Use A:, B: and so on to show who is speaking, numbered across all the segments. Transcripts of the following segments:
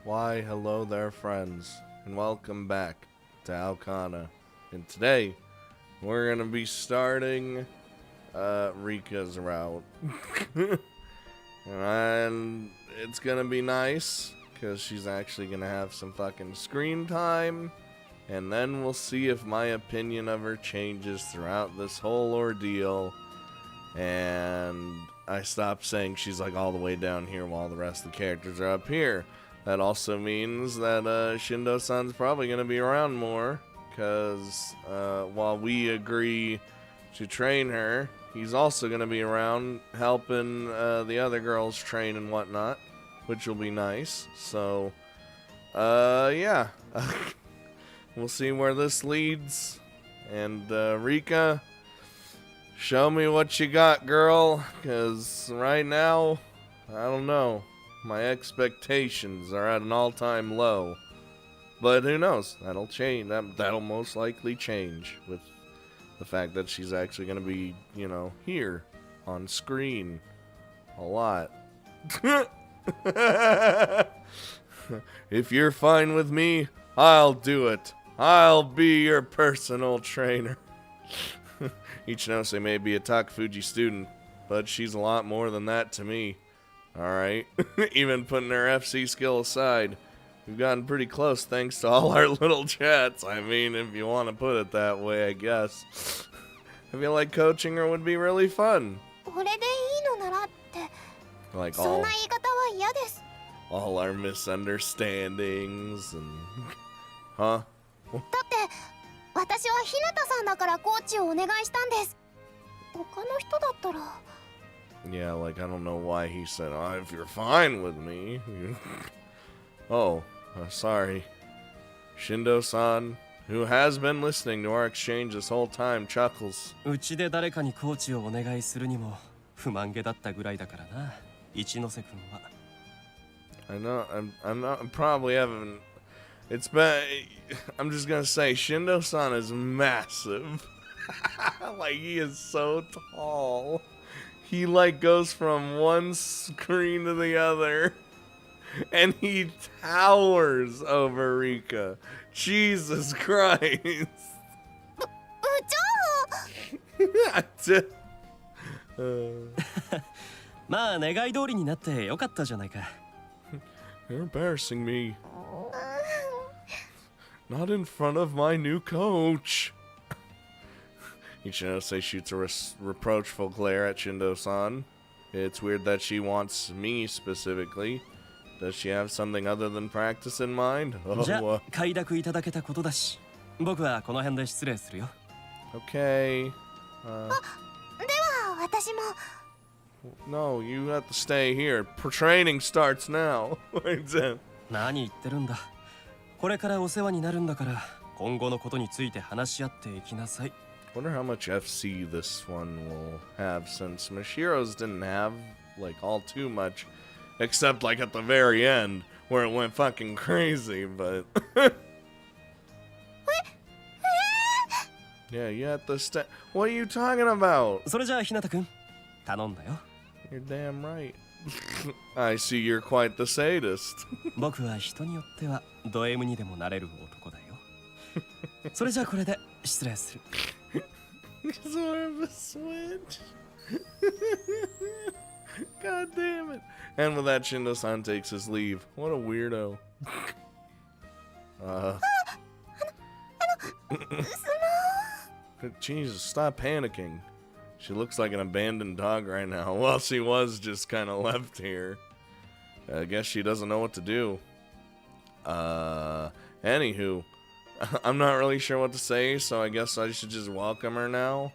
A: Why, hello there, friends, and welcome back to Alcana. And today, we're gonna be starting Rika's route. And it's gonna be nice, because she's actually gonna have some fucking screen time. And then we'll see if my opinion of her changes throughout this whole ordeal. And I stopped saying she's like all the way down here while the rest of the characters are up here. That also means that Shindo-san's probably going to be around more, because while we agree to train her, he's also going to be around helping the other girls train and whatnot, which will be nice. So, yeah. We'll see where this leads. And Rika, show me what you got, girl, because right now, I don't know. My expectations are at an all-time low. But who knows? That'll change. That'll most likely change with the fact that she's actually going to be, you know, here on screen a lot. If you're fine with me, I'll do it. I'll be your personal trainer. Ichinose may be a Takafuji student, but she's a lot more than that to me. Alright, even putting her FC skill aside, we've gotten pretty close thanks to all our little chats. I mean, if you want to put it that way, I guess. I feel like coaching her would be really fun. Like all our misunderstandings and... Huh? Yeah, like, I don't know why he said, oh, if you're fine with me. Oh, sorry. Shindo-san, who has been listening to our exchange this whole time, chuckles. I know, I'm probably haven't... It's been... I'm just gonna say, Shindo-san is massive. Like, he is so tall. He, like, goes from one screen to the other, and he towers over Rika. Jesus Christ. You're embarrassing me. Not in front of my new coach. Ichinose shoots a reproachful glare at Shindo-san. It's weird that she wants me specifically. Does she have something other than practice in mind? Oh, okay. No, you have to stay here. Training starts now. Wonder how much FC this one will have, since Mashiro's didn't have, like, all too much. Except, like, at the very end, where it went fucking crazy, but... Yeah, you have to What are you talking about? You're damn right. I see you're quite the sadist. Sort of a switch. God damn it. And with that, Shindo-san takes his leave. What a weirdo. Jesus, stop panicking. She looks like an abandoned dog right now. Well, she was just kind of left here. I guess she doesn't know what to do. Anywho. I'm not really sure what to say, so I guess I should just welcome her now.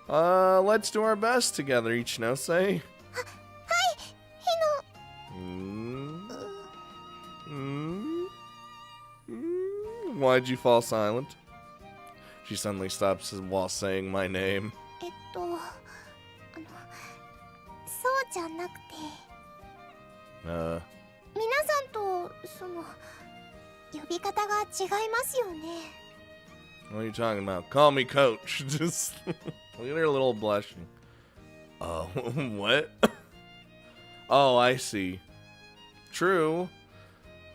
A: Let's do our best together, Ichinose. Why'd you fall silent? She suddenly stops while saying my name. What are you talking about? Call me coach. Just look at her little blushing. Oh, what? Oh, I see. True.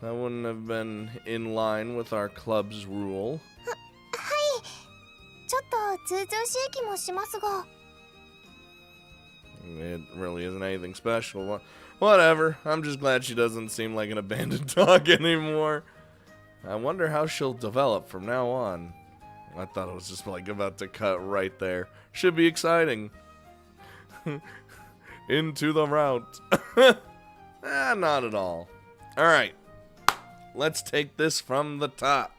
A: That wouldn't have been in line with our club's rule.
B: はい。ちょっとずうずうしい気もしますが。
A: It really isn't anything special. Whatever. I'm just glad she doesn't seem like an abandoned dog anymore. I wonder how she'll develop from now on. I thought it was just like about to cut right there. Should be exciting. Into the route. Not at all. Alright. Let's take this from the top.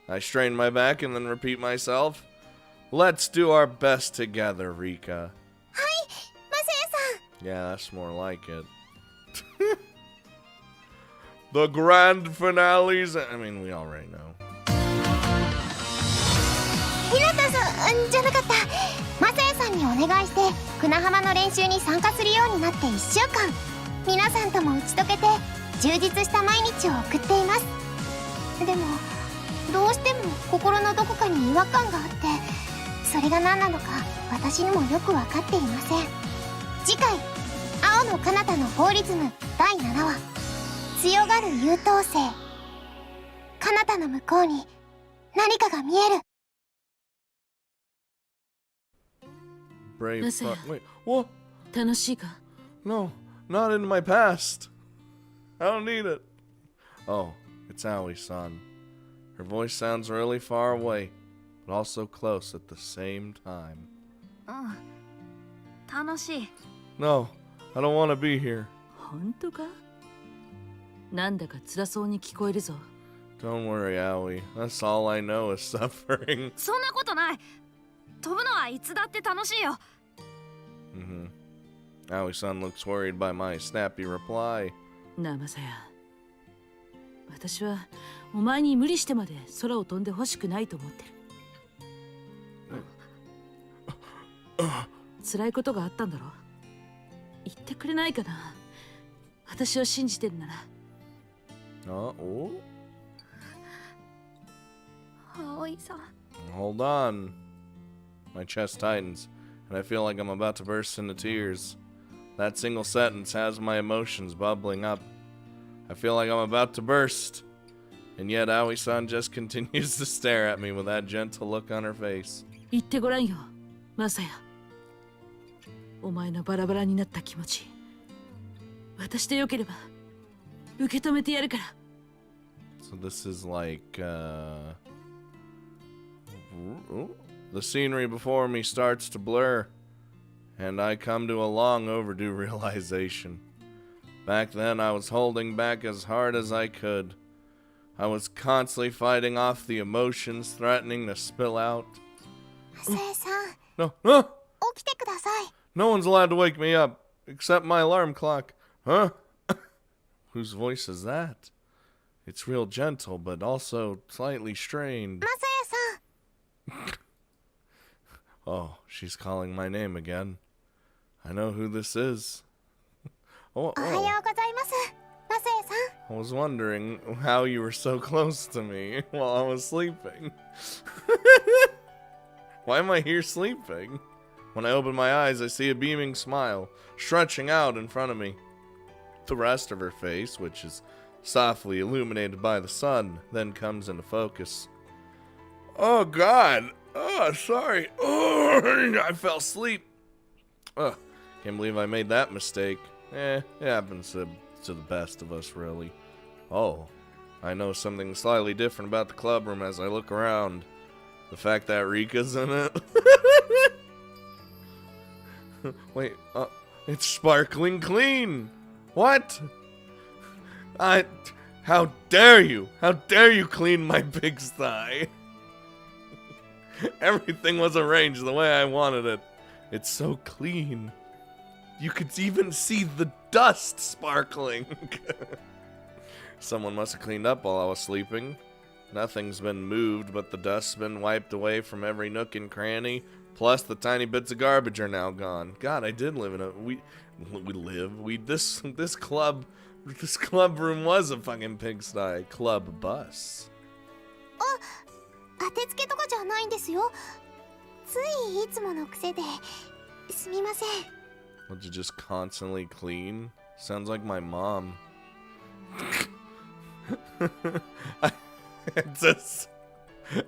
A: I strain my back and then repeat myself. Let's do our best together, Rika. Yeah, that's more like it. The grand finales. I mean, we already know.
B: ひなたさんじゃなかった。マサヤさんにお願いしてクナハマの練習に参加するようになって1週間。皆さんとも打ち解けて充実した毎日を送っています。でもどうしても心のどこかに違和感があって、それが何なのか私にもよく分かっていません。次回「青の彼方のフォーリズム」第7話「強がる優等生」。彼方の向こうに何かが見える。
A: Brave
C: Masaya.
A: Wait, what?
C: 楽しいか？
A: No, not in my past. I don't need it. Oh, it's Aoi-san. Her voice sounds really far away, but also close at the same time.
D: うん、楽しい。
A: No, I don't want to be here.
C: 本当か？なんだか辛そうに聞こえるぞ。
A: Don't worry, Aoi. That's all I know is suffering.
D: そんなことない。飛ぶのはいつだって楽しいよ。
A: Aoi-san looks worried by my snappy reply.
C: なあマサヤ、私はお前に無理してまで空を飛んでほしくないと思ってる。辛いことがあったんだろ。言ってくれないかな。私を信じてるなら。
A: Oh?
D: 葵さん。
A: Hold on. My chest tightens, and I feel like I'm about to burst into tears. That single sentence has my emotions bubbling up. I feel like I'm about to burst. And yet Aoi-san just continues to stare at me with that gentle look on her face.
C: 言ってごらんよ、マサヤ。お前のバラバラになった気持ち、私でよければ受け止めてやるから。
A: So this is like, the scenery before me starts to blur, and I come to a long overdue realization. Back then, I was holding back as hard as I could. I was constantly fighting off the emotions threatening to spill out.
B: マサヤさん、
A: No, no!
B: 起きてください。
A: No one's allowed to wake me up, except my alarm clock. Huh? Whose voice is that? It's real gentle, but also slightly strained.
B: マサヤさん。
A: Oh, she's calling my name again. I know who this is. Oh,
B: おはようございます。マサヤさん。
A: I was wondering how you were so close to me while I was sleeping. Why am I here sleeping? When I open my eyes, I see a beaming smile stretching out in front of me. The rest of her face, which is softly illuminated by the sun, then comes into focus. Oh, God. Oh, sorry. Oh, I fell asleep. Oh, can't believe I made that mistake. It happens to the best of us, really. Oh, I know something slightly different about the club room as I look around. The fact that Rika's in it. Wait, it's sparkling clean. What? How dare you? How dare you clean my pigsty? Everything was arranged the way I wanted it. It's so clean. You could even see the dust sparkling. Someone must have cleaned up while I was sleeping. Nothing's been moved, but the dust's been wiped away from every nook and cranny. Plus, the tiny bits of garbage are now gone. God, I did live in a this club room was a fucking pigsty. Club bus.
B: 当てつけとかじゃないんですよ。ついいつもの癖ですみません。
A: Would you just constantly clean? Sounds like my mom.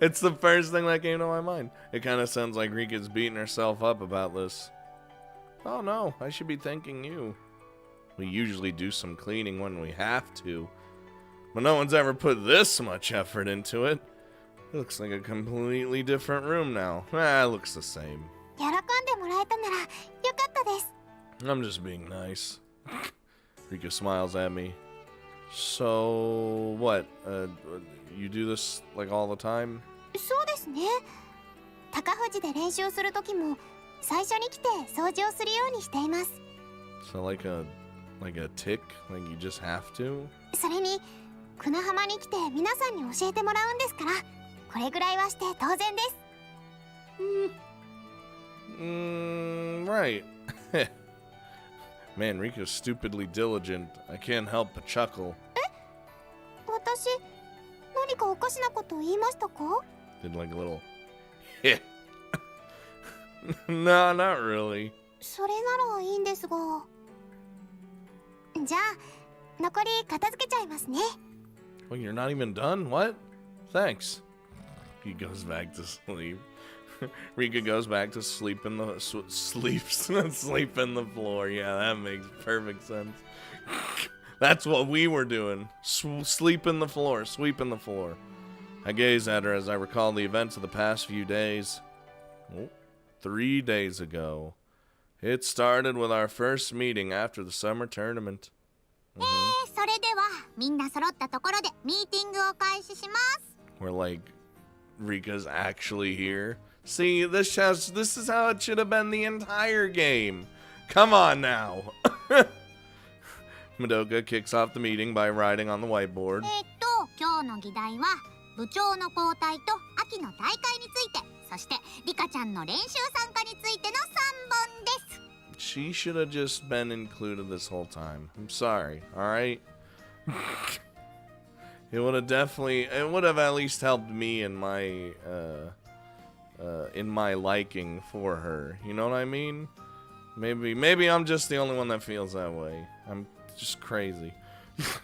A: It's the first thing that came to my mind. It kind of sounds like Rika's beating herself up about this. Oh no, I should be thanking you. We usually do some cleaning when we have to, but no one's ever put this much effort into it. It looks like a completely different room now. It looks the same.
B: 喜んでもらえたならよかったです。
A: I'm just being nice. Rika smiles at me. So, what? You do this like all the time?
B: そうですね。高藤で練習するときも最初に来て掃除をするようにしています。
A: So like a tick? Like you just have to?
B: それに久那浜に来て皆さんに教えてもらうんですから、これぐらいはして当然です。
A: Right. Man, Rika's stupidly diligent. I can't help but chuckle.
B: 私何かおかしなことを言いましたか？
A: Did like a little heh. No, not really.
B: それならいいんですが。じゃあ残り片付けちゃいますね。
A: Well, you're not even done? What? Thanks. He goes back to sleep. Rika goes back to sleep in the sleep in the floor. Yeah, that makes perfect sense. That's what we were doing. Sleep in the floor, sweep in the floor. I gaze at her as I recall the events of the past few days. 3 days ago. It started with our first meeting after the summer tournament.
B: それではみんな揃ったところでミーティングを開始します。
A: We're like, Rika's actually here. See, this is how it should have been the entire game. Come on now. Madoka kicks off the meeting by writing on the whiteboard.
B: 今日の議題は部長の交代と秋の大会について、そしてリカちゃんの練習参加についての3本です。
A: She should have just been included this whole time. I'm sorry, alright? It would have at least helped me in my liking for her. You know what I mean? Maybe I'm just the only one that feels that way. I'm just crazy.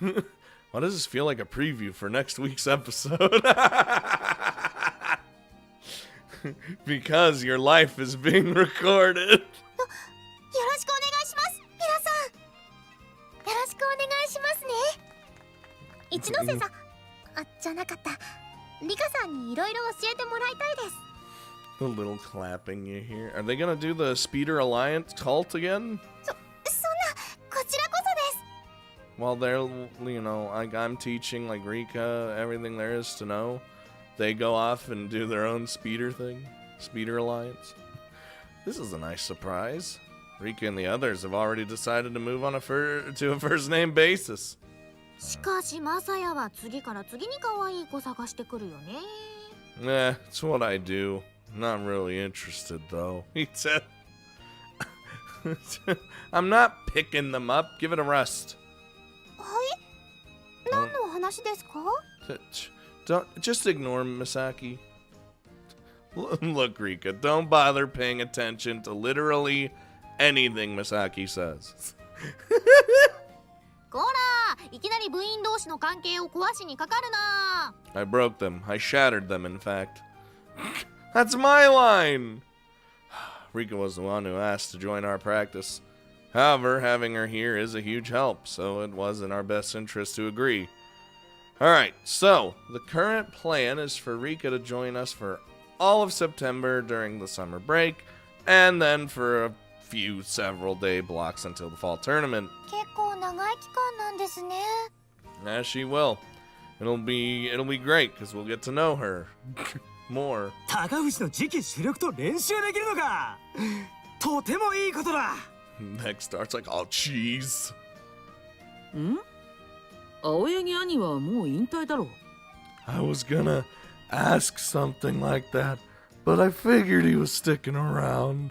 A: Why does this feel like a preview for next week's episode? Because your life is being recorded.
B: よろしくお願いします、皆さん。よろしくお願いしますね。一ノ瀬さん、じゃなかった。リカさんにいろいろ教えてもらいたいです。
A: The little clapping you hear. Are they gonna do the Speeder Alliance cult again?
B: そんな、こちらこそです。
A: While they're, like I'm teaching like Rika everything there is to know, they go off and do their own speeder thing. Speeder Alliance. This is a nice surprise. Rika and the others have already decided to move on to a first name basis.
D: しかしマサヤは次から次に可愛い子探してくるよね。
A: It's what I do. Not really interested though. He said, I'm not picking them up. Give it a rest.
B: はい。何のお話ですか？
A: Don't just ignore Misaki. Look, Rika, don't bother paying attention to literally anything Misaki says.
D: こら、いきなり部員同士の関係を壊しにかかるな。
A: I broke them. I shattered them, in fact. That's my line! Rika was the one who asked to join our practice. However, having her here is a huge help, so it was in our best interest to agree. Alright, so the current plan is for Rika to join us for all of September during the summer break, and then for a few several day blocks until the fall tournament.
B: 結構長い期間なんですね。
A: As she will. It'll be great, because we'll get to know her more.
E: 高藤の次期主力と練習できるのか。とてもいいことだ。
A: Next starts like, oh, jeez.
C: ん？青柳兄はもう引退だろう。
A: I was gonna ask something like that, but I figured he was sticking around.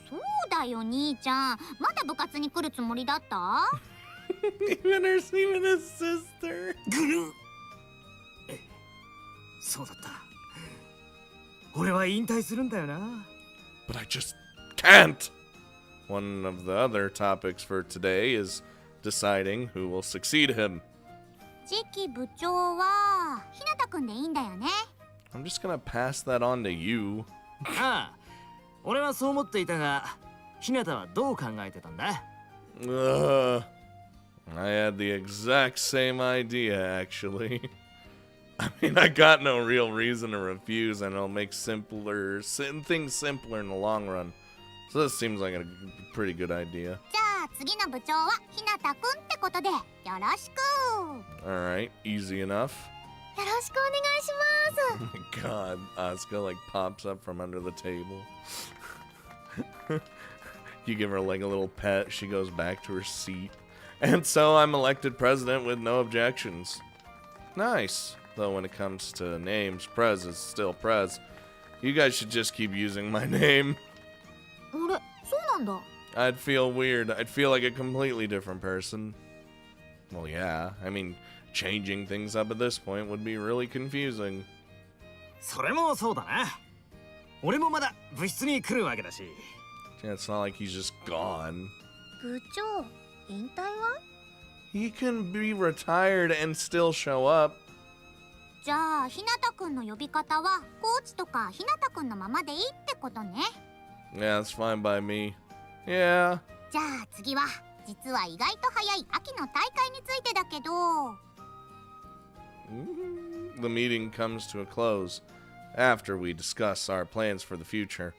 B: そうだよ兄ちゃん。まだ部活に来るつもりだった？
A: even his sister.
E: ぐる。そうだった。俺は引退するんだよな。
A: But I just can't. One of the other topics for today is deciding who will succeed him.
D: 次期部長はひなたくんでいいんだよね。
A: I'm just gonna pass that on to you.
E: ああ、俺はそう思っていたが、ひなたはどう考えてたんだ？
A: I had the exact same idea, actually. I mean, I got no real reason to refuse, and it'll make things simpler in the long run. So this seems like a pretty good idea.
D: じゃあ次の部長はひなたくんってことでよろしく。
A: Alright, easy enough.
B: よろしくお願いします。
A: Oh my god, Asuka like pops up from under the table. You give her like a little pet, she goes back to her seat. And so I'm elected president with no objections. Nice. Though when it comes to names, Prez is still Prez. You guys should just keep using my name.
D: あれ、そうなんだ。
A: I'd feel weird. I'd feel like a completely different person. Well, yeah. I mean, changing things up at this point would be really confusing.
E: それもそうだな。俺もまだ部室に来るわけだし。
A: Yeah, it's not like he's just gone.
D: 部長、引退は？
A: He can be retired and still show up.
D: じゃあひなたくんの呼び方はコーチとかひなたくんのままでいいってことね。
A: Yeah, that's fine by me. Yeah.
D: じゃあ次は実は意外と早い秋の大会についてだけど。
A: The meeting comes to a close after we discuss our plans for the future.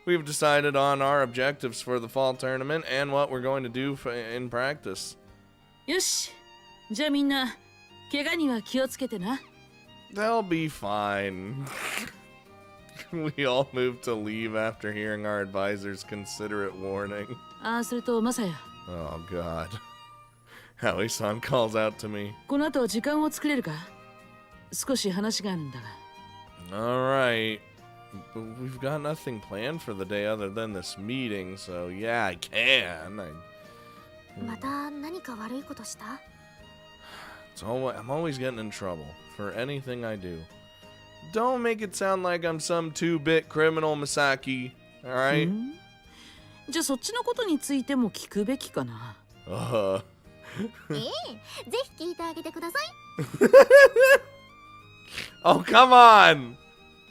A: We've decided on our objectives for the fall tournament and what we're going to do in practice.
C: よし、じゃあみんな怪我には気をつけてな。
A: They'll be fine. We all move to leave after hearing our advisor's considerate warning.
C: ああ、それとマサヤ、
A: Oh god. Howie-san calls out to me.
C: この後時間を作れるか？少し話があるんだが。
A: Alright. But we've got nothing planned for the day other than this meeting, so yeah, I can.
D: また何か悪いことした？
A: I'm always getting in trouble for anything I do. Don't make it sound like I'm some 2-bit criminal, Misaki. Alright?
C: じゃあそっちのことについても聞くべきかな。
D: ぜひ聞いてあげてください。
A: Oh, come on!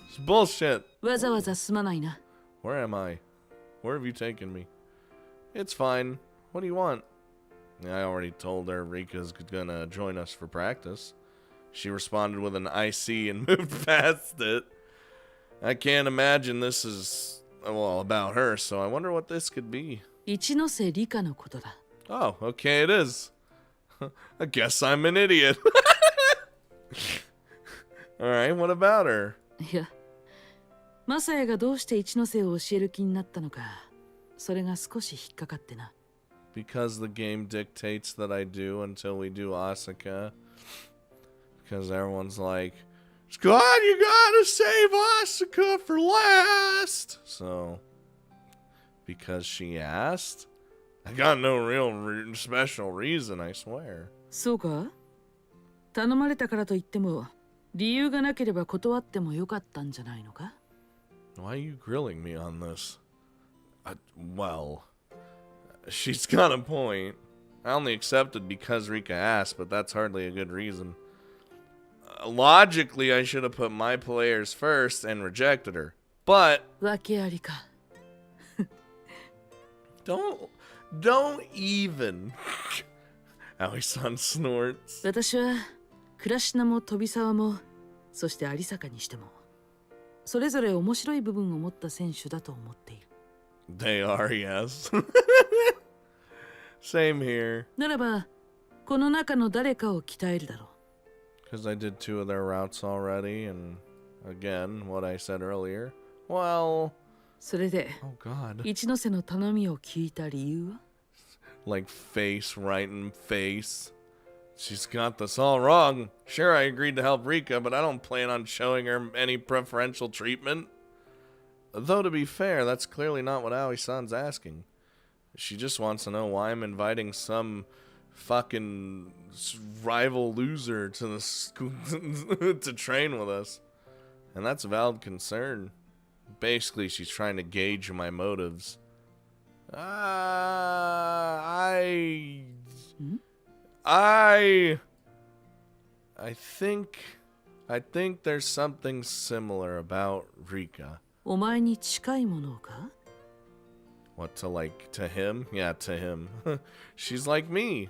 A: It's bullshit.
C: わざわざすまないな。
A: Where am I? Where have you taken me? It's fine. What do you want? I already told her Rika's gonna join us for practice. She responded with an I see and moved past it. I can't imagine this is, well, about her, so I wonder what this could be.
C: 一ノ瀬理香のことだ。
A: Oh, okay, it is. I guess I'm an idiot. Alright, what about her?
C: いや、マサヤがどうして一ノ瀬を教える気になったのか、それが少し引っかかってな。
A: Because the game dictates that I do until we do Asuka. Because everyone's like, God, you gotta save Asuka for last. So, because she asked? I got no real special reason, I swear.
C: そうか？頼まれたからといっても、理由がなければ断ってもよかったんじゃないのか？
A: Why are you grilling me on this? Well, she's got a point. I only accepted because Rika asked, but that's hardly a good reason. Logically, I should have put my players first and rejected her. But
C: 訳ありか。
A: don't even. Aoi-san snorts.
C: 私は倉科も飛沢も、そして有坂にしても、それぞれ面白い部分を持った選手だと思っている。
A: They are, yes. Same here.
C: ならば、この中の誰かを鍛えるだろう。
A: Because I did 2 of their routes already, and again, what I said earlier. Well,
C: それで、
A: oh god.
C: 一ノ瀬の頼みを聞いた理由は？
A: Like face right in face. She's got this all wrong. Sure, I agreed to help Rika, but I don't plan on showing her any preferential treatment. Though to be fair, that's clearly not what Aoi-san's asking. She just wants to know why I'm inviting some fucking rival loser to the school to train with us. And that's a valid concern. Basically, she's trying to gauge my motives. I think there's something similar about Rika.
C: お前に近いものか？
A: What, to like, to him? Yeah, to him. She's like me,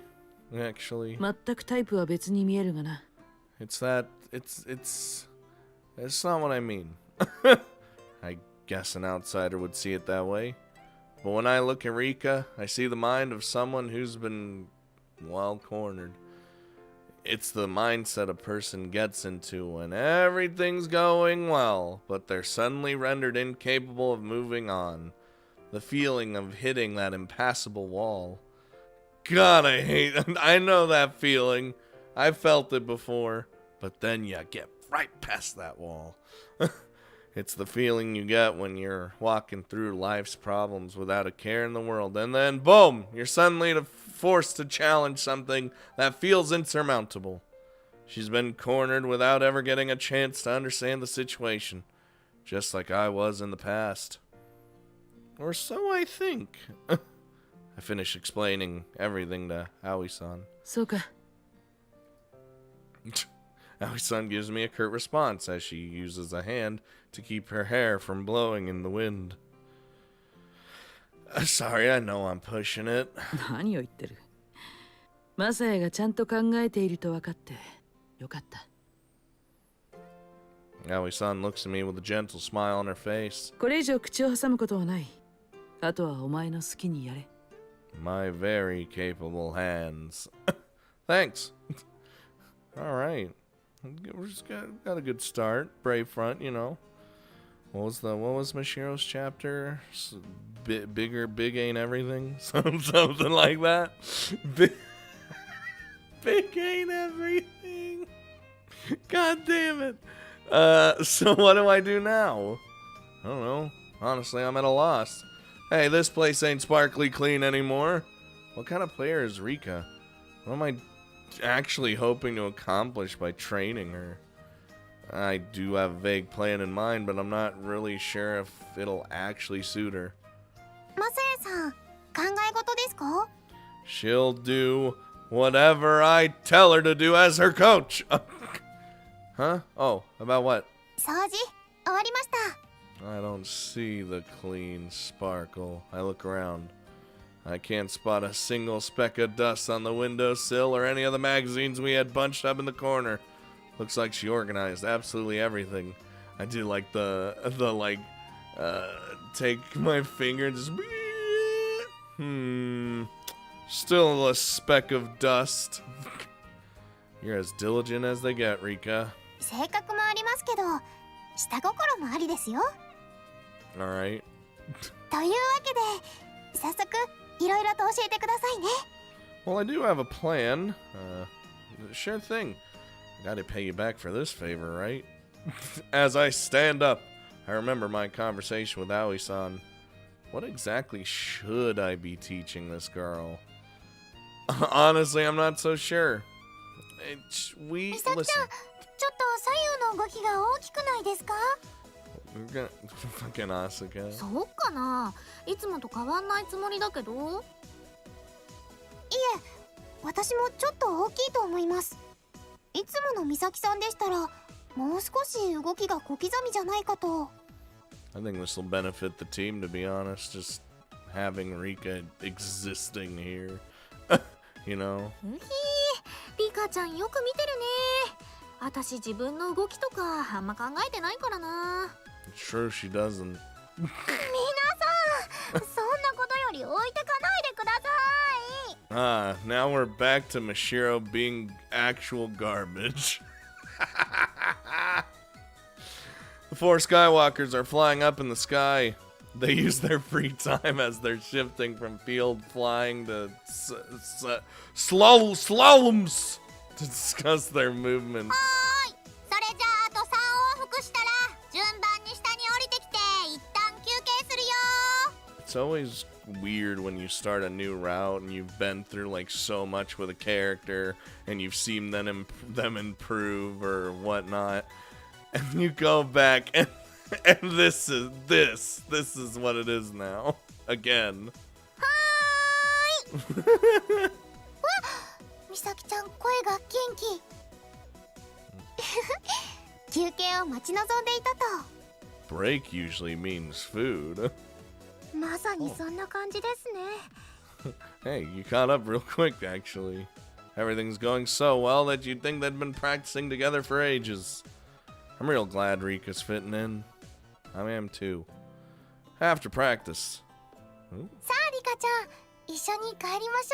A: actually.
C: 全くタイプは別に見えるがな。
A: It's not what I mean. I guess an outsider would see it that way. But when I look at Rika, I see the mind of someone who's been well cornered. It's the mindset a person gets into when everything's going well, but they're suddenly rendered incapable of moving on. The feeling of hitting that impassable wall. God, I know that feeling. I felt it before, but then you get right past that wall. It's the feeling you get when you're walking through life's problems without a care in the world, and then boom, you're suddenly forced to challenge something that feels insurmountable. She's been cornered without ever getting a chance to understand the situation, just like I was in the past. Or so I think. I finished explaining everything to Aoi-san.
C: そうか。
A: Aoi-san gives me a curt response as she uses a hand to keep her hair from blowing in the wind. Sorry, I know I'm pushing it.
C: 何を言ってる？マサヤがちゃんと考えていると分かってよかった。
A: Aoi-san looks at me with a gentle smile on her face.
C: これ以上口を挟むことはない。あとはお前の好きにやれ。
A: My very capable hands. Thanks. All right. We just got a good start. Brave front, you know. What was Mashiro's chapter? Big ain't everything? Something like that. Big ain't everything. God damn it. So what do I do now? I don't know. Honestly, I'm at a loss. Hey, this place ain't sparkly clean anymore. What kind of player is Rika? What am I actually hoping to accomplish by training her? I do have a vague plan in mind, but I'm not really sure if it'll actually suit her.
B: マサヤさん、考え事ですか？
A: She'll do whatever I tell her to do as her coach. Huh? Oh, about what?
B: 掃除終わりました。
A: I don't see the clean sparkle. I look around. I can't spot a single speck of dust on the windowsill or any of the magazines we had bunched up in the corner. Looks like she organized absolutely everything. I do like the take my finger and just still a speck of dust. You're as diligent as they get, Rika.
B: 性格もありますけど、下心もありですよ。
A: Alright.
B: というわけで、早速いろいろと教えてくださいね。
A: Well, I do have a plan. Sure thing. I gotta pay you back for this favor, right? As I stand up, I remember my conversation with Aoi-san. What exactly should I be teaching this girl? Honestly, I'm not so sure. Listen.
B: ちょっと左右の動きが大きくないですか？
A: Fucking Asuka.
D: そうかな。いつもと変わんないつもりだけど。
B: いえ、私もちょっと大きいと思います。いつもの美咲さんでしたら、もう少し動きが小刻みじゃないかと。
A: I think this will benefit the team, to be honest. Just having Rika existing here. You know?
D: リカちゃんよく見てるね。私自分の動きとかあんま考えてないからな。
A: Sure she doesn't.
D: 皆さん、そんなことより置いてかないでください。
A: Ah, now we're back to Mashiro being actual garbage. The four Skywalkers are flying up in the sky. They use their free time as they're shifting from field flying to slaloms to discuss their movements.
D: はい。それじゃああと3往復したら順番に下に降りてきて一旦休憩するよ。
A: It's always weird when you start a new route and you've been through like so much with a character and you've seen them improve or whatnot, and you go back and this is what it is now again.
B: 美咲ちゃん声が元気。休憩を待ち望んでいたと。
A: Break usually means food.
D: まさにそんな感じですね。
A: Hey, you caught up real quick, actually. Everything's going so well that you'd think they'd been practicing together for ages. I'm real glad Rika's fitting in. I am too. After practice.
B: さあリカちゃん、一緒に帰りまし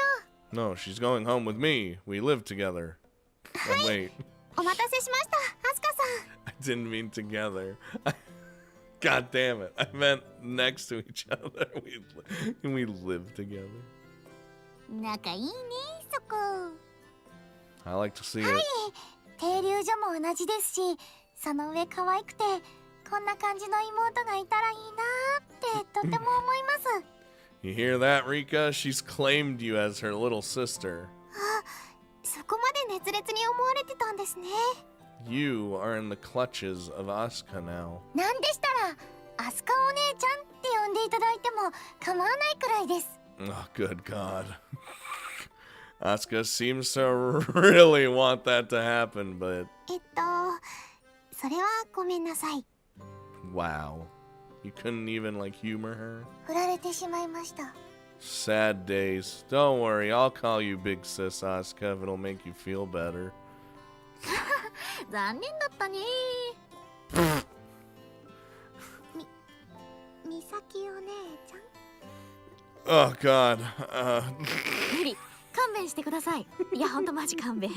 B: ょ
A: No, she's going home with me. We live together. Oh, wait.
B: う。お待たせしました、アスカさ
A: I didn't mean together. God damn it. I meant next to each other. We live together.
B: ん。仲いいね、そこ。
A: I like to see it.
B: 停留所も同じですし、その上可愛くて、こんな感じの妹がいたらいいなってとても思います。
A: You hear that, Rika? She's claimed you as her little sister.
B: そこまで熱烈に思われてたんですね。
A: You are in the clutches of Asuka now.
B: なんでしたら、アスカお姉ちゃんって呼んでいただいても構わないくらいです。
A: Oh, good God. Asuka seems to really want that to happen, but
B: それはごめんなさい。
A: wow. You couldn't even, like, humor her?
B: 振られてしまいました。
A: Sad days. Don't worry, I'll call you Big Sis Asuka if it'll make you feel better.
D: 残念だったね。
B: みさきお姉ちゃん。
A: Oh, God.
D: 無理、勘弁してください。いや、ほんとマジ勘弁。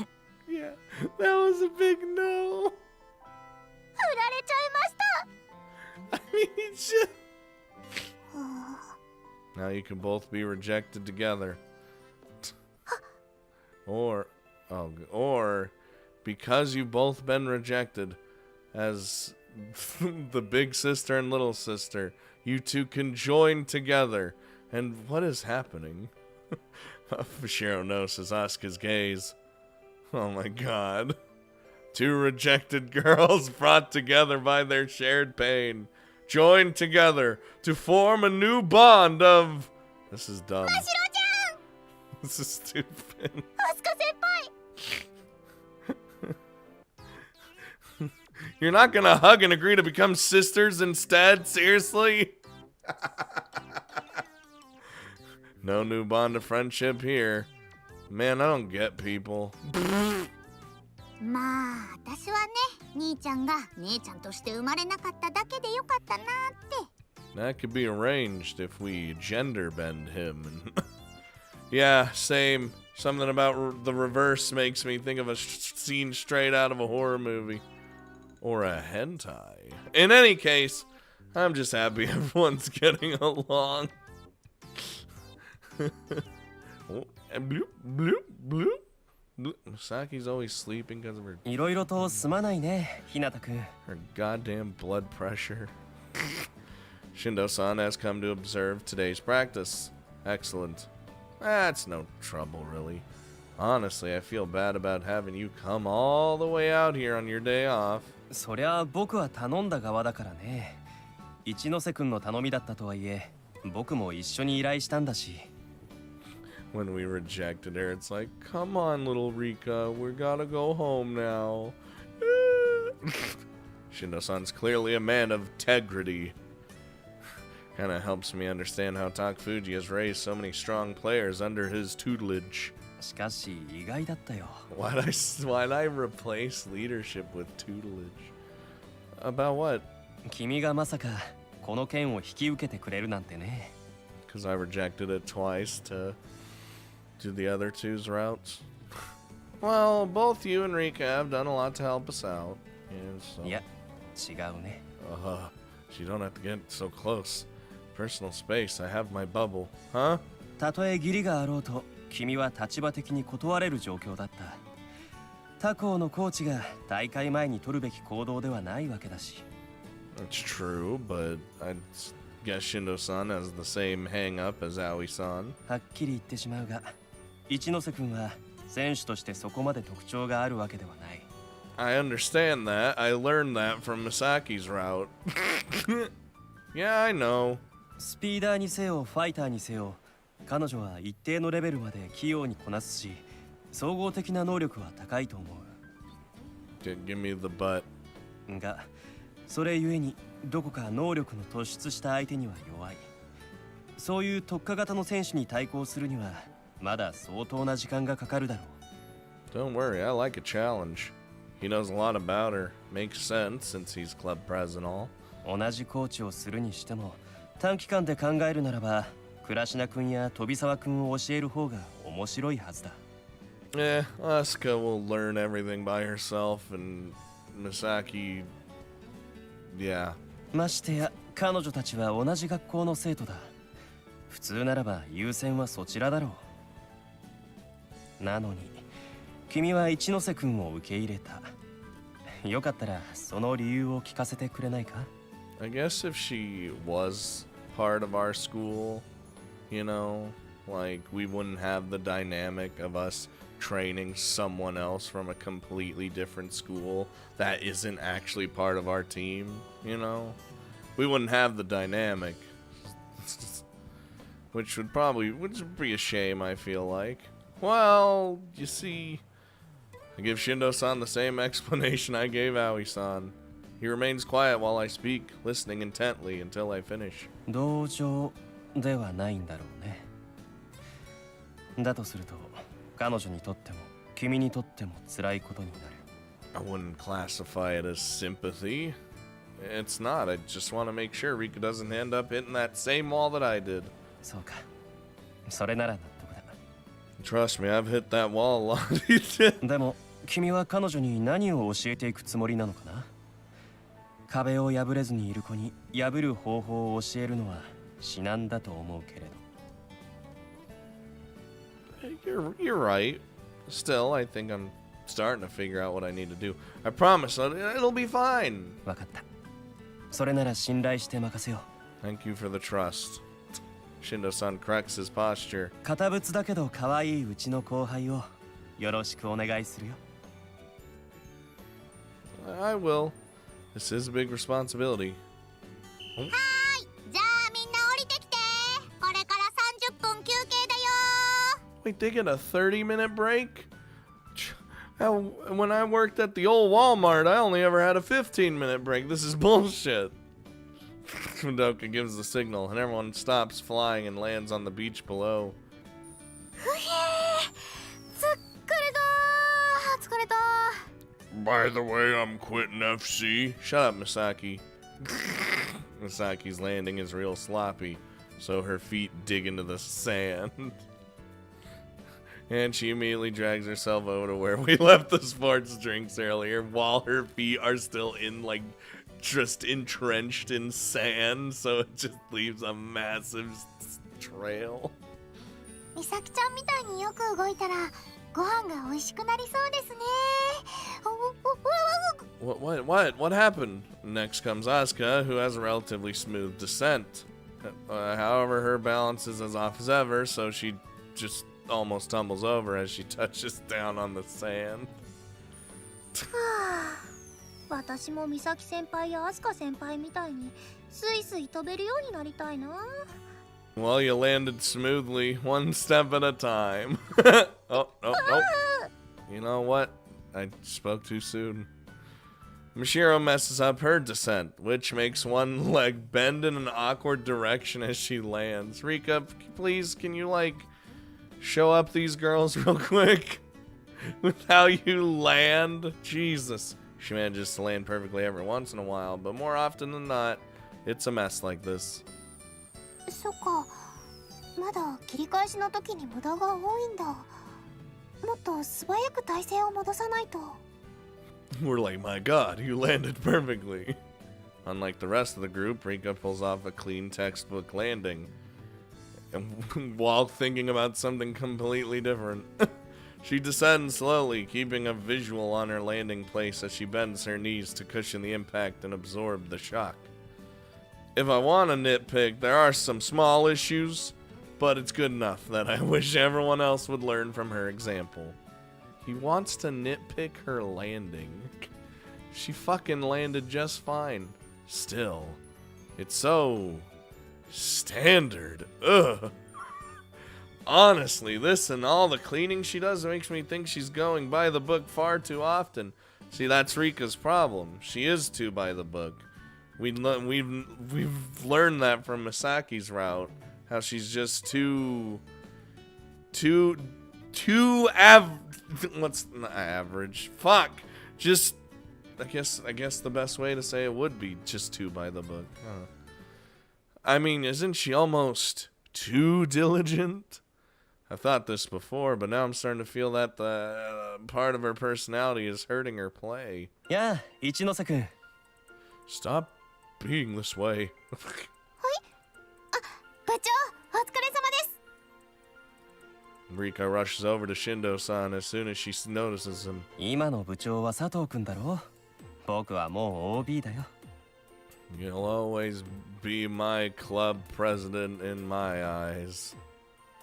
A: Yeah, that was a big no.
B: 振られちゃいました。
A: I mean, shit. Now you can both be rejected together. Or because you've both been rejected as the big sister and little sister, you two can join together. And what is happening? Fushiro notices Asuka's gaze. Oh my god. Two rejected girls brought together by their shared pain, joined together to form a new bond of... This is dumb.
B: ましろちゃん。
A: This is stupid.
B: アスカ先輩。
A: You're not gonna hug and agree to become sisters instead? Seriously? No new bond of friendship here. Man, I don't get people.
B: まあ私はね、兄ちゃんが姉ちゃんとして生まれなかっただけでよかったなって。
A: That could be arranged if we gender bend him. Yeah, same. Something about the reverse makes me think of a scene straight out of a horror movie. Or a hentai. In any case, I'm just happy everyone's getting along. Oh, and bloop, bloop, bloop. Saki's always sleeping because of her
E: いろいろとすまないね、ひなたくん。
A: her goddamn blood pressure. Shindo-san has come to observe today's practice. Excellent. That's no trouble, really. Honestly, I feel bad about having you come all the way out here on your day off.
E: そりゃ僕は頼んだ側だからね。一ノ瀬くんの頼みだったとはいえ、僕も一緒に依頼したんだし。
A: When we rejected her, it's like, come on, little Rika, we gotta go home now. Shindo-san's clearly a man of integrity. Kinda helps me understand how Takfuji has raised so many strong players under his tutelage.
E: しかし意外だったよ。
A: Why'd I replace leadership with tutelage? About what?
E: 君がまさかこの件を引き受けてくれるなんてね。
A: Because I rejected it twice to do the other two's routes. Well, both you and Rika have done a lot to help us out. And so,
E: いや、違うね。
A: you don't have to get so close. Personal space, I have my bubble. Huh?
E: たとえ義理があろうと、君は立場的に断れる状況だった。他校のコーチが大会前に取るべき行動ではないわけだし。
A: That's true, but I guess Shindo-san has the same hang-up as Aoi-san.
E: はっきり言ってしまうが、一ノ瀬君は選手としてそこまで特徴があるわけではない。
A: I understand that. I learned that from Misaki's route. Yeah, I know.
E: スピーダーにせよファイターにせよ、彼女は一定のレベルまで器用にこなすし、総合的な能力は高いと思う。
A: Give me the butt.
E: が、それゆえにどこか能力の突出した相手には弱い。そういう特化型の選手に対抗するにはまだ相当な時間がかかるだろう。
A: Don't worry, I like a challenge. He knows a lot about her. Makes sense since he's club pres and all.
E: 同じコーチをするにしても短期間で考えるならば倉科君や飛沢君を教える方が面白いはずだ。
A: Asuka will learn everything by herself and Misaki, yeah.
E: ましてや彼女たちは同じ学校の生徒だ。普通ならば優先はそちらだろう。なのに君は一ノ瀬君を受け入れた。よかったらその理由を聞かせてくれないか？
A: I guess if she was part of our school, you know, like we wouldn't have the dynamic of us training someone else from a completely different school that isn't actually part of our team, you know? We wouldn't have the dynamic. Which would be a shame, I feel like. Well, you see, I give Shindo-san the same explanation I gave Aoi-san. He remains quiet while I speak, listening intently until I finish.
E: 同情ではないんだろうね。だとすると彼女にとっても君にとっても辛いことになる。
A: I wouldn't classify it as sympathy. It's not. I just want to make sure Rika doesn't end up hitting that same wall that I did.
E: そうか。それなら納得だ。
A: Trust me, I've hit that wall a lot.
E: でも君は彼女に何を教えていくつもりなのかな？壁を破れずにいる子に破る方法を教えるのは至難だと思うけれど。
A: You're right. Still, I think I'm starting to figure out what I need to do. I promise it'll be fine.
E: わかった。それなら信頼して任せよう。
A: Thank you for the trust. Shindo-san corrects his posture.
E: 堅物だけど可愛いうちの後輩をよろしくお願いするよ。
A: I will. This is a big responsibility.
D: はーい、じゃあみんな降りてきて。これから30分休憩だよ。
A: Wait, they get a 30-minute break? When I worked at the old Walmart, I only ever had a 15-minute break. This is bullshit. Madoka gives the signal, and everyone stops flying and lands on the beach below.
D: ふへー、疲れた。
A: By the way, I'm quitting FC. Shut up, Misaki. Misaki's landing is real sloppy, so her feet dig into the sand. And she immediately drags herself over to where we left the sports drinks earlier, while her feet are still in, like, just entrenched in sand, so it just leaves a massive trail.
D: 美咲ちゃんみたいによく動いたらご飯が美味しくなりそうですね。
A: What happened? Next comes Asuka, who has a relatively smooth descent. However, her balance is as off as ever, so she just almost tumbles over as she touches down on the sand.
D: 私も美咲先輩やアスカ先輩みたいにスイスイ飛べるようになりたいな。
A: Well, you landed smoothly, one step at a time. Oh. You know what? I spoke too soon. Mishiro messes up her descent, which makes one leg bend in an awkward direction as she lands. Rika, please, can you, like, show up these girls real quick? With how you land? Jesus. She manages to land perfectly every once in a while, but more often than not, it's a mess like this.
D: そっか、まだ切り返しの時に無駄が多いんだ。もっと素早く体勢を戻さないと。
A: We're like, my god, you landed perfectly. Unlike the rest of the group, Rika pulls off a clean textbook landing. And while thinking about something completely different. She descends slowly, keeping a visual on her landing place as she bends her knees to cushion the impact and absorb the shock. If I want to nitpick, there are some small issues, but it's good enough that I wish everyone else would learn from her example. He wants to nitpick her landing. She fucking landed just fine. Still, it's so standard. Ugh. Honestly, this and all the cleaning she does makes me think she's going by the book far too often. See, that's Rika's problem. She is too by the book. We've learned that from Misaki's route. How she's just what's not average? Fuck. Just I guess the best way to say it would be just too by the book. Huh. I mean, isn't she almost too diligent? I thought this before, but now I'm starting to feel that the part of her personality is hurting her play.
E: やあ、一ノ瀬君。
A: Stop being this way.
D: 部長、お疲れ様です。
A: Rika rushes over to Shindo-san as soon as she notices him.
E: 今の部長は佐藤君だろ。僕はもう OB だよ。
A: You'll always be my club president in my eyes.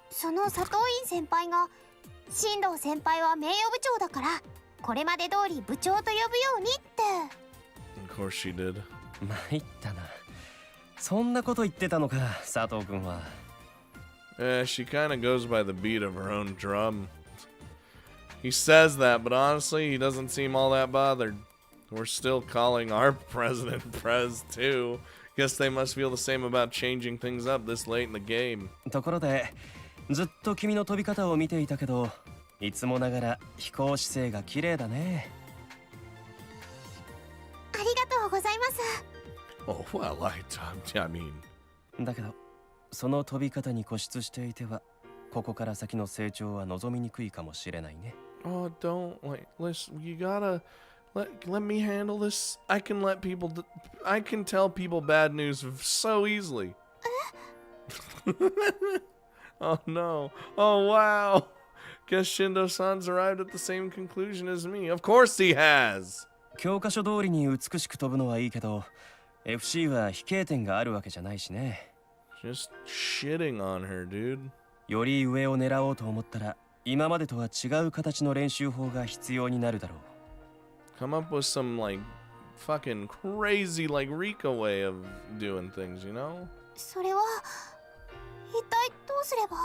D: その佐藤院先輩が、進藤先輩は名誉部長だから、これまで通り部長と呼ぶようにって。
A: Of course she did.
E: 参ったな。そんなこと言ってたのか、佐藤君は。
A: She kind of goes by the beat of her own drum. He says that, but honestly, he doesn't seem all that bothered. We're still calling our president Prez too. Guess they must feel the same about changing things up this late in the game.
E: ところで、ずっと君の飛び方を見ていたけど、いつもながら飛行姿勢が綺麗だね。
D: ありがとうございます。
A: Oh, well, I mean...
E: だけど、その飛び方に固執していては、ここから先の成長は望みにくいかもしれないね。
A: Oh, don't, listen, you gotta... Let me handle this. I can tell people bad news so easily. Oh no. Oh wow. Guess Shindo-san's arrived at the same conclusion as me. Of course he has.
E: 教科書通りに美しく飛ぶのはいいけど、FC は飛型点があるわけじゃないしね。
A: Just shitting on her, dude.
E: より上を狙おうと思ったら、今までとは違う形の練習法が必要になるだろう。
A: Come up with some, fucking crazy, Rika way of doing things, you know?
D: それは、一体どうすれば？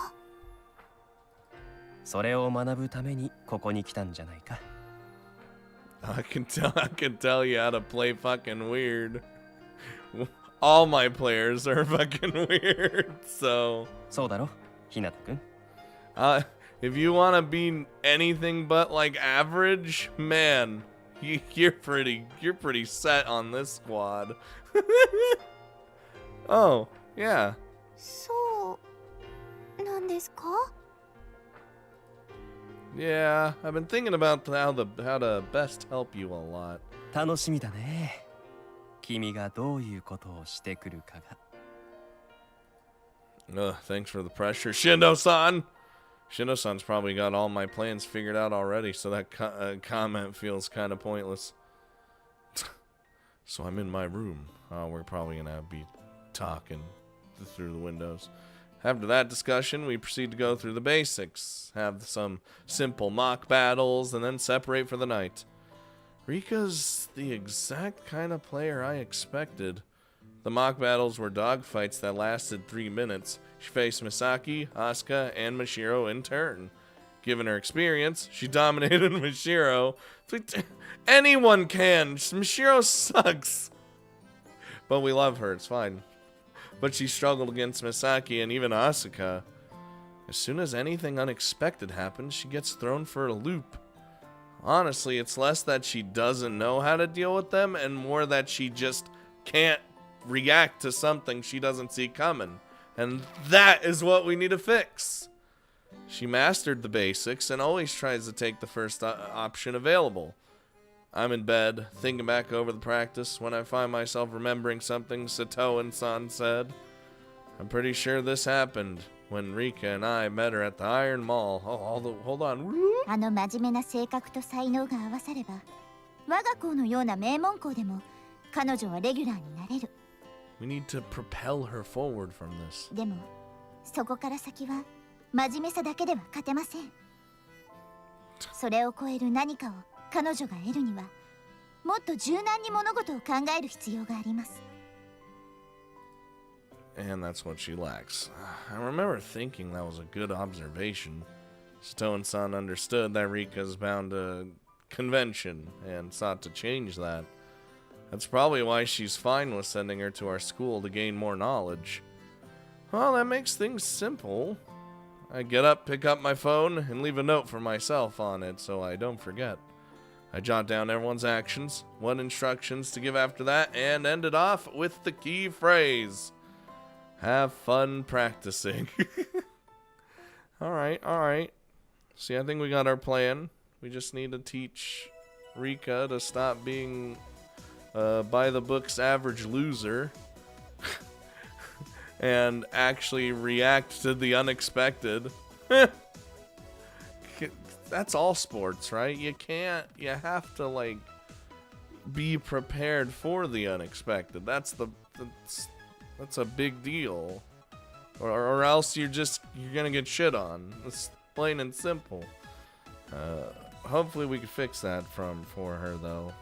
E: それを学ぶためにここに来たんじゃないか。
A: I can tell you how to play fucking weird. All my players are fucking weird, so...
E: そうだろ、ひなたくん。
A: If you want to be anything but, average, man... You're pretty set on this squad. Oh, yeah.
D: そうなんですか？
A: Yeah, I've been thinking about how to best help you a lot.
E: 楽しみだね。君がどういうことをしてくるかが。
A: Thanks for the pressure, Shindo-san. Shindo-san's probably got all my plans figured out already, so that comment feels kind of pointless. So I'm in my room. We're probably gonna be talking through the windows. After that discussion, we proceed to go through the basics, have some simple mock battles, and then separate for the night. Rika's the exact kind of player I expected. The mock battles were dogfights that lasted 3 minutes. She faced Misaki, Asuka, and Mashiro in turn. Given her experience, she dominated Mashiro. Anyone can. Mashiro sucks. But we love her, it's fine. But she struggled against Misaki and even Asuka. As soon as anything unexpected happens, she gets thrown for a loop. Honestly, it's less that she doesn't know how to deal with them and more that she just can't react to something she doesn't see coming. And that is what we need to fix. She mastered the basics and always tries to take the first option available. I'm in bed, thinking back over the practice, when I find myself remembering something Sato-san said. I'm pretty sure this happened when Rika and I met her at the Iron Mall. Oh, hold on.
D: あの真面目な性格と才能が合わされば、我が校のような名門校でも彼女はレギュラーになれる。
A: We need to propel her forward from this.
D: でも、そこから先は真面目さだけでは勝てません。それを超える何かを彼女が得るには、もっと柔軟に物事を考える必要があります。
A: And that's what she lacks. I remember thinking that was a good observation. Sato-san understood that Rika's bound to convention and sought to change that. That's probably why she's fine with sending her to our school to gain more knowledge. Well, that makes things simple. I get up, pick up my phone, and leave a note for myself on it so I don't forget. I jot down everyone's actions, what instructions to give after that, and end it off with the key phrase. Have fun practicing. Alright. See, I think we got our plan. We just need to teach Rika to stop being by the book's average loser and actually react to the unexpected. That's all sports, right? You have to, like, be prepared for the unexpected. That's a big deal. Or else you're gonna get shit on. It's plain and simple. Hopefully we can fix that for her, though.